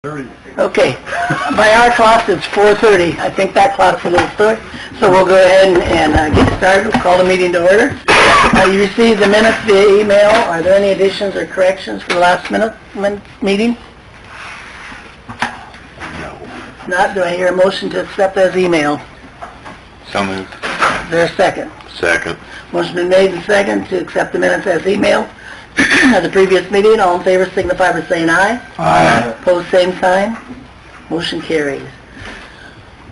Okay, by our clock it's 4:30. I think that clock's a little slow, so we'll go ahead and get started. We'll call the meeting to order. You received the minutes via email. Are there any additions or corrections for the last meeting? No. Not, do I hear a motion to accept as email? So moved. Is there a second? Second. Motion been made and second to accept the minutes as email of the previous meeting. All in favor signify by saying aye. Aye. Opposed, same sign. Motion carries.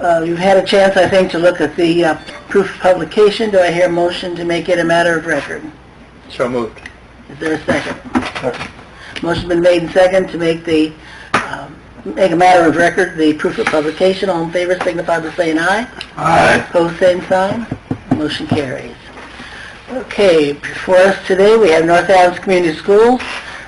You've had a chance, I think, to look at the proof of publication. Do I hear a motion to make it a matter of record? So moved. Is there a second? Second. Motion been made and second to make the make a matter of record the proof of publication. All in favor signify by saying aye. Aye. Opposed, same sign. Motion carries. Okay, before us today we have North Adams Community Schools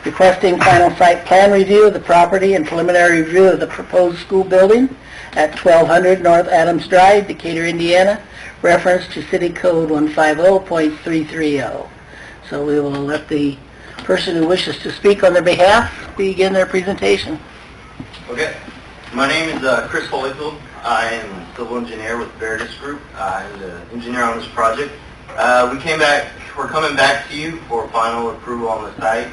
requesting final site plan review of the property and preliminary review of the proposed school building at 1200 North Adams Drive, Decatur, Indiana, reference to City Code 150.330. So we will let the person who wishes to speak on their behalf begin their presentation. Okay. My name is Chris Holyfield. I am a civil engineer with Veritas Group. I'm the engineer on this project. We're coming back to you for final approval on the site.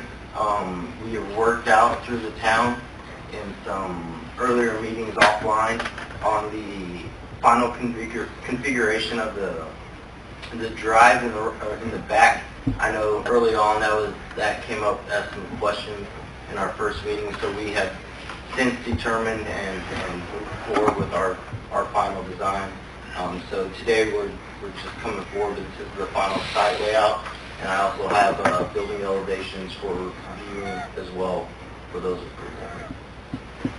We have worked out through the town in some earlier meetings offline on the final configuration of the drive in the back. I know early on that came up as some questions in our first meeting, so we have since determined and moved forward with our final design. So today we're just coming forward. This is the final site layout, and I also have building elevations for viewing as well for those approvals.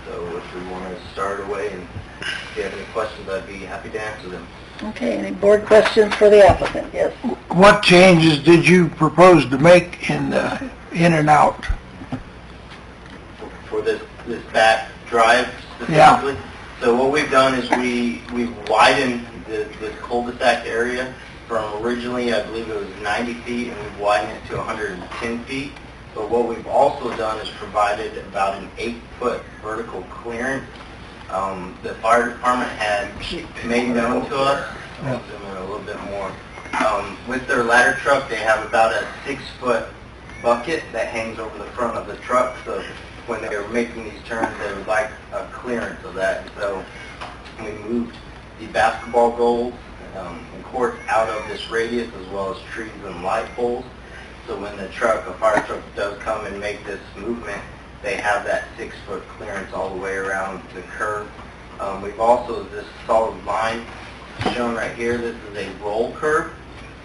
So if we want to start away, and if you have any questions, I'd be happy to answer them. Okay, any board questions for the applicant? Yes. What changes did you propose to make in and out? For this back drive specifically? Yeah. So what we've done is we've widened this cul-de-sac area from originally, I believe it was 90 feet, and we've widened it to 110 feet. But what we've also done is provided about an 8-foot vertical clearance. The fire department had made known to us, I'll zoom in a little bit more. With their ladder truck, they have about a 6-foot bucket that hangs over the front of the truck. So when they were making these turns, they would like a clearance of that. So we moved the basketball goals and court out of this radius, as well as trees and light poles. So when a fire truck does come and make this movement, they have that 6-foot clearance all the way around the curve. We've also, this solid line shown right here, this is a roll curb.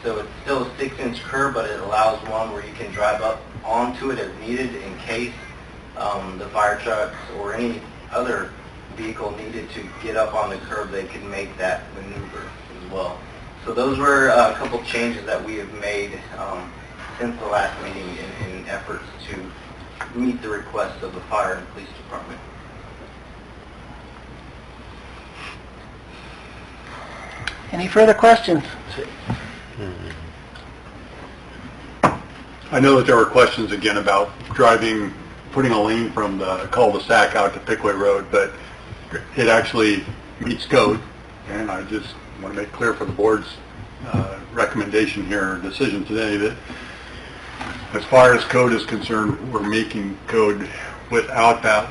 So it's still a 6-inch curb, but it allows one where you can drive up onto it as needed in case the fire trucks or any other vehicle needed to get up on the curb, they can make that maneuver as well. So those were a couple changes that we have made since the last meeting in efforts to meet the requests of the fire and police department. Any further questions? I know that there were questions again about putting a lane from the cul-de-sac out to Pickway Road, but it actually meets code, and I just want to make clear for the board's recommendation here, or decision today, that as far as code is concerned, we're making code without that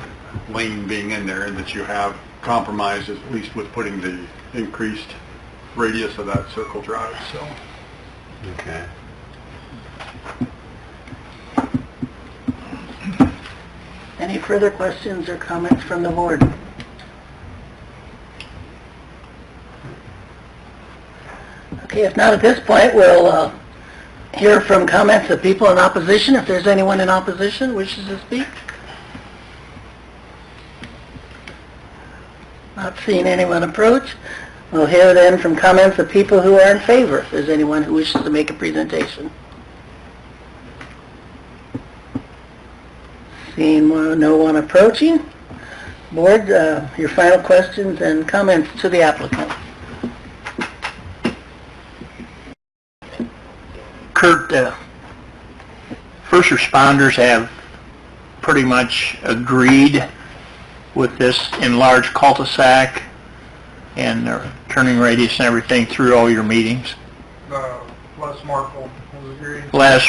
lane being in there, and that you have compromised at least with putting the increased radius of that circle drive. So. Okay. Any further questions or comments from the board? Okay, if not at this point, we'll hear from comments of people in opposition, if there's anyone in opposition wishes to speak. Not seeing anyone approach. We'll hear then from comments of people who are in favor, if there's anyone who wishes to make a presentation. Seeing no one approaching. Board, your final questions and comments to the applicant. Kurt, first responders have pretty much agreed with this enlarged cul-de-sac and turning radius and everything through all your meetings? Les Markle was agreed. Les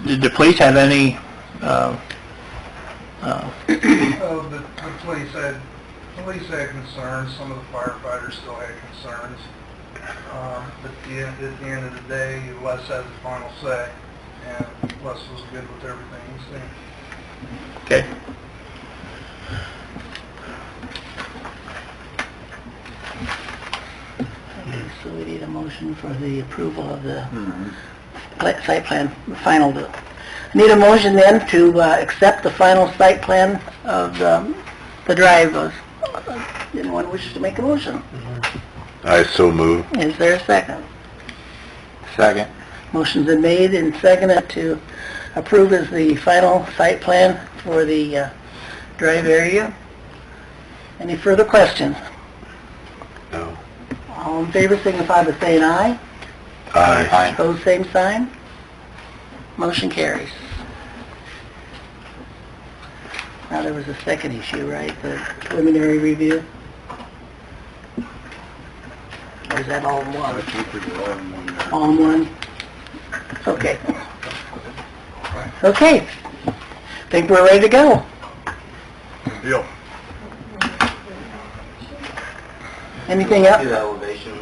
did the police have any, The police had concerns, some of the firefighters still had concerns. But at the end of the day, Les has the final say, and Les was good with everything he said. okay. Okay, so we need a motion for the approval of the site plan, final. Need a motion then to accept the final site plan of the drive. Anyone wishes to make a motion? I so move. Is there a second? Second. Motion's been made and seconded to approve as the final site plan for the drive area. Any further questions? No. All in favor signify by saying aye. Aye. Opposed, same sign. Motion carries. Now, there was a second issue, right? The preliminary review? Or is that all in I one? think we were all in one there. All in one? Okay. Okay. Think we're ready to go. Good deal. Anything else? Do the elevation.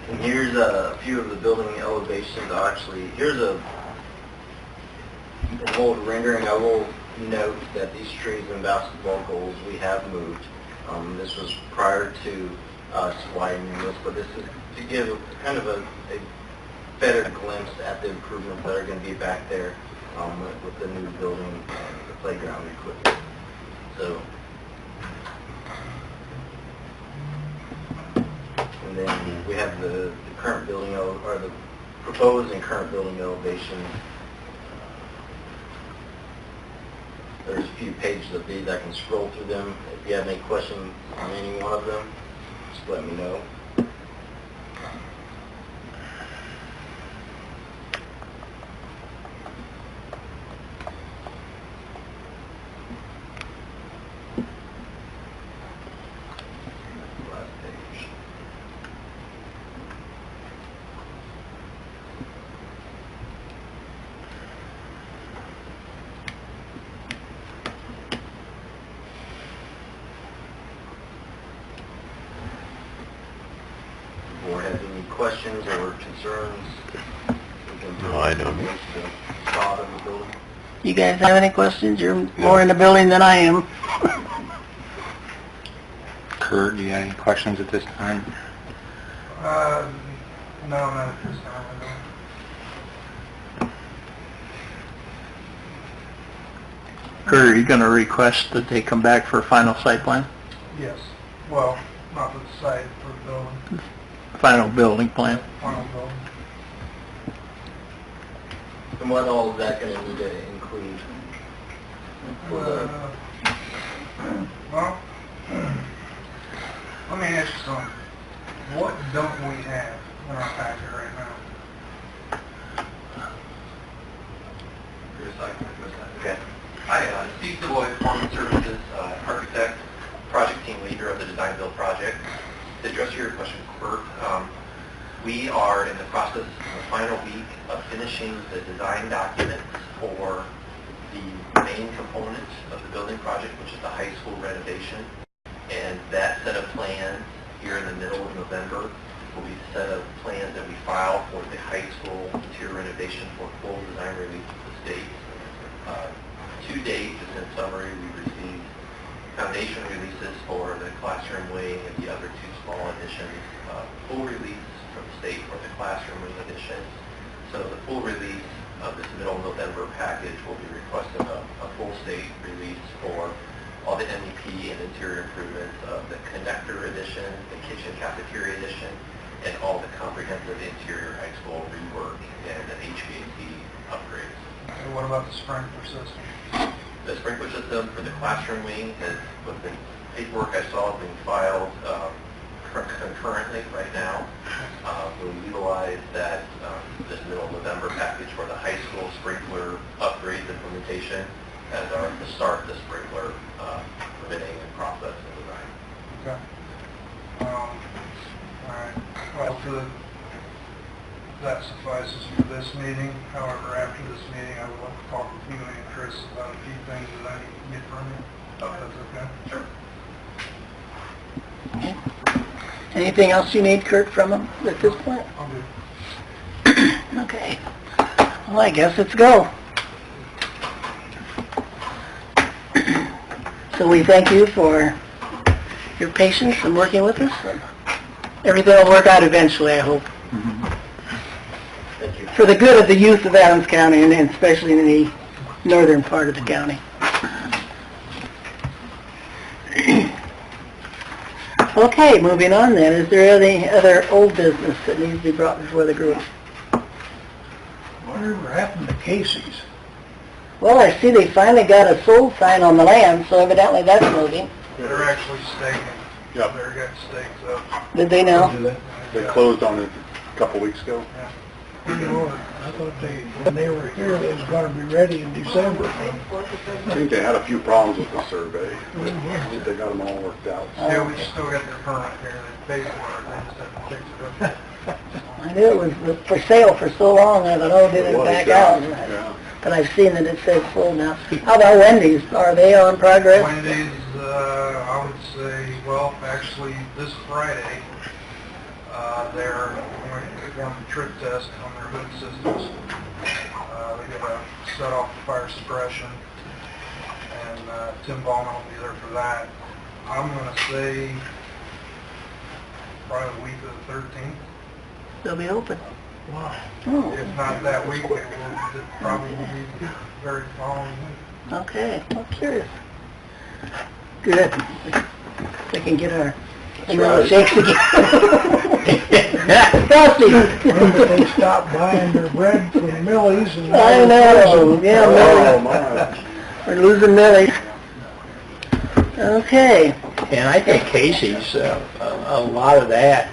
And here's a few of the building elevations. Actually, here's an old rendering. I will note that these trees and basketball goals we have moved. This was prior to us widening this, but this is to give kind of a better glimpse at the improvements that are going to be back there with the new building and the playground equipment. So, and then we have the current building, or the proposed and current building elevation. There's a few pages of these. I can scroll through them. If you have any questions on any one of them, just let me know. Last page. Board have any questions or concerns? We can do No, I don't. the facade of the building. You guys have any questions? You're more in the building than I am. Kurt, do you have any questions at this time? No, not at this time, I don't. Kurt, are you going to request that they come back for a final site plan? Yes. Well, not for the site, for the building, Final building plan? final building. And what all is that going to need to include? Well, let me ask you something. What don't we have in our packet right now? Okay. Hi, Steve Savoy, Performance Services, architect, project team leader of the design build project. To address your question, Kurt, we are in the process of the final week of finishing the design documents for the main component of the building project, which is the high school renovation. And that set of plans here in the middle of November will be the set of plans that we file for the high school interior renovation for full design release to the state. To date, just in summary, we received foundation releases for the classroom wing and the other two small additions. Full release from the state for the classroom wing addition. So the full release of this middle November package will be requesting a full state release for all the MEP and interior improvements of the connector addition, the kitchen cafeteria addition, and all the comprehensive interior high school rework and the HVAC upgrades. And what about the sprinkler system? The sprinkler system for the classroom wing has, with the paperwork I saw being filed concurrently right now, we'll utilize that, the as the start of the sprinkler permitting and process and design. Okay. All right. Well, that suffices for this meeting. However, after this meeting, I would like to talk with you and Chris about a few things that I need to get from you. If that's okay? Sure. Anything else you need, Kurt, from them at this point? I'll do. Okay. Well, I guess let's go. So we thank you for your patience and working with us. Everything will work out eventually, I hope. Thank you. For the good of the youth of Adams County, and especially in the northern part of the county. Okay, moving on then. Is there any other old business that needs to be brought before the group? Whatever happened to Casey's? Well, I see they finally got a sold sign on the land, so evidently that's moving. They're actually staking. Yep. They're getting staked up. Did they now? They closed on it a couple weeks ago. I thought when they were here, they was gonna be ready in December. I think they had a few problems with the survey, but I think they got them all worked out. Yeah, we still got their permit here. They paid for it. They just haven't fixed it up. I knew it was for sale for so long, I thought, oh, did it was, back yeah, out? yeah. But I've seen that it says full now. How about Wendy's? Are they on progress? Wendy's, I would say, well, actually, this Friday, they're going to trip test on their hood systems. They got to set off the fire suppression, and Tim Ballman will be there for that. I'm going to say probably the week of the 13th. They'll be open. Wow. Oh, If not that week, it will probably be very following week. okay. I'm curious. Good. We can get our vanilla shakes again. Frosty. They stopped buying their bread from Millie's and... I know. Yeah, Oh, Millie. my. We're losing Millie. Okay. And I think Casey's, a lot of that,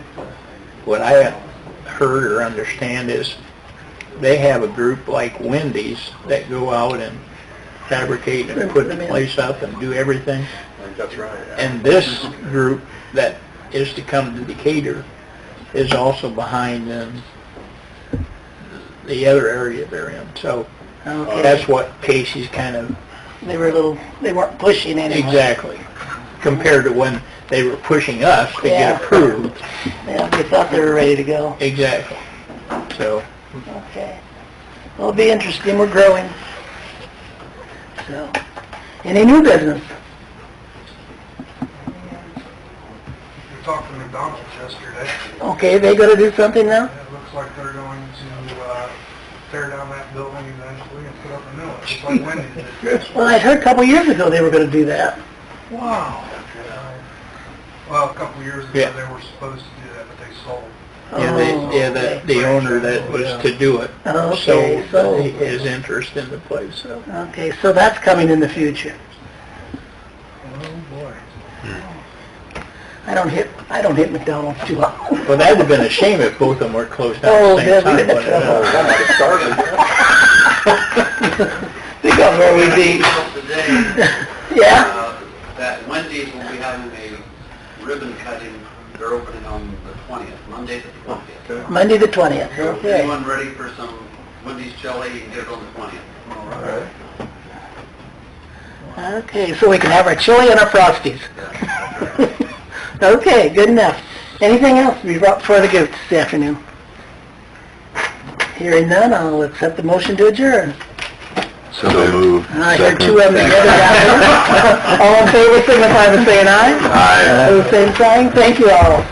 what I heard or understand is they have a group like Wendy's that go out and fabricate and put the place up and do everything. I think that's right, yeah. And this group that is to come to Decatur is also behind them, the other area they're in. So Okay. that's what Casey's kind of, They weren't pushing anymore. exactly, compared to when they were pushing us to Yeah. get approved. Yeah, they thought they were ready to go. Exactly. So, Okay. Well, it'll be interesting. We're growing. So, any new business? We talked to McDonald's yesterday. Okay, they gonna do something now? It looks like they're going to tear down that building eventually and put up a new one, just like Wendy's did. Well, I'd heard a couple years ago they were gonna do that. wow. Well, a couple of years ago, Yeah. they were supposed to do that, but they sold. The owner that was to do it Okay, sold his interest in the place, so. Okay, so that's coming in the future. Oh, boy. I don't hit McDonald's too often. Well, that would have been a shame if both of them were closed down Oh, at the same time. that'd be wouldn't it? trouble. Think of where we'd be. Today, Yeah? that Wendy's will be having a ribbon cutting. They're opening on the 20th, Monday the 20th. Monday the 20th, So if okay. anyone ready for some Wendy's chili, you can get it on the 20th. All right. Okay, so we can have our chili and our Frosties. Okay, good enough. Anything else to be brought before the group this afternoon? Hearing none, I'll accept the motion to adjourn. So moved. I heard two of them together down there. All in favor, signify by saying aye. Aye. Opposed, same sign. Thank you all.